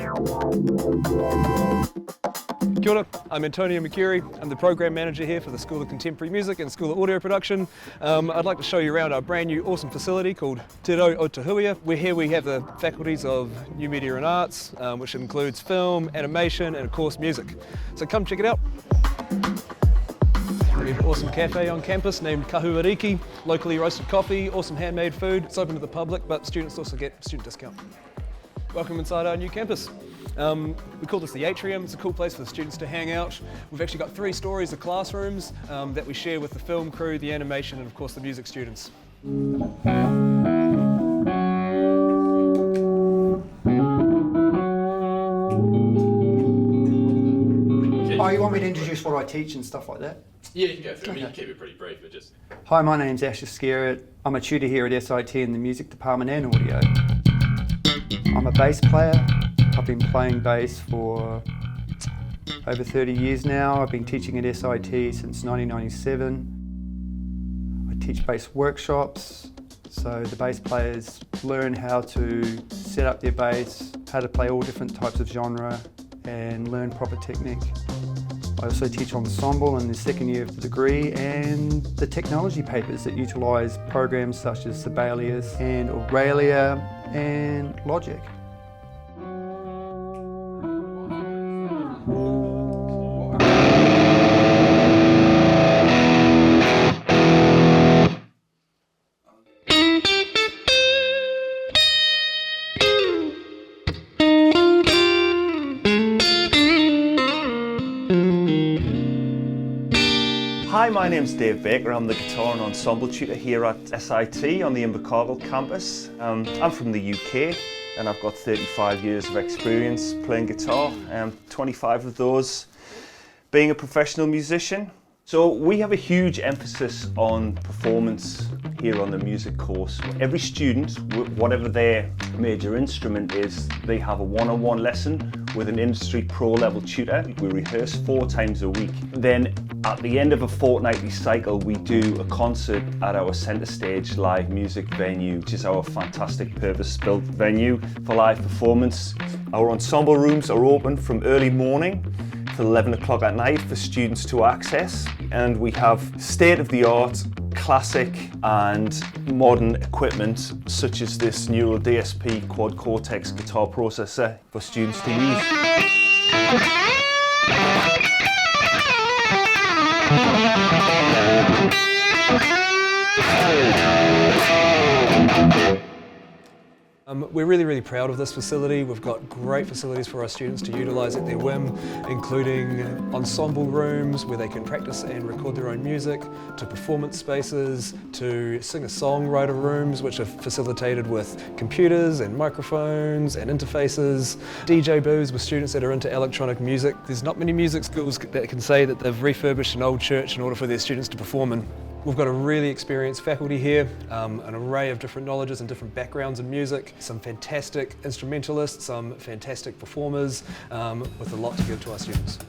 Kia ora, I'm Antonio McCurry. I'm the Program Manager here for the School of Contemporary Music and School of Audio Production. I'd like to show you around our brand new awesome facility called Te Rau o Te Huia. Here we have the faculties of New Media and Arts, which includes film, animation and of course music. So come check it out. We have an awesome cafe on campus named Kahuariki, locally roasted coffee, awesome handmade food. It's open to the public, but students also get student discount. Welcome inside our new campus. We call this the atrium. It's a cool place for the students to hang out. We've actually got 3 stories of classrooms that we share with the film crew, the animation and of course the music students. Oh, you want me to introduce what I teach and stuff like that? Yeah, you can go through it. You can keep it pretty brief, but just... Hi, my name's Asher Skerritt. I'm a tutor here at SIT in the music department and audio. I'm a bass player. I've been playing bass for over 30 years now. I've been teaching at SIT since 1997. I teach bass workshops, so the bass players learn how to set up their bass, how to play all different types of genre and learn proper technique. I also teach ensemble in the second year of the degree and the technology papers that utilise programs such as Sibelius and Aurelia and Logic. Hi, my name's Dave Baker. I'm the guitar and ensemble tutor here at SIT on the Invercargill campus. I'm from the UK and I've got 35 years of experience playing guitar, 25 of those being a professional musician. So we have a huge emphasis on performance here on the music course. Every student, whatever their major instrument is, they have a one-on-one lesson with an industry pro level tutor. We rehearse 4 times a week. Then at the end of a fortnightly cycle, we do a concert at our centre stage live music venue, which is our fantastic purpose-built venue for live performance. Our ensemble rooms are open from early morning till 11 o'clock at night for students to access, and we have state-of-the-art classic and modern equipment such as this Neural DSP Quad Cortex guitar processor for students to use. We're really proud of this facility. We've got great facilities for our students to utilise at their whim, including ensemble rooms where they can practice and record their own music, to performance spaces, to singer-songwriter rooms which are facilitated with computers and microphones and interfaces, DJ booths with students that are into electronic music. There's not many music schools that can say that they've refurbished an old church in order for their students to perform in. We've got a really experienced faculty here, an array of different knowledges and different backgrounds in music, some fantastic instrumentalists, some fantastic performers, with a lot to give to our students.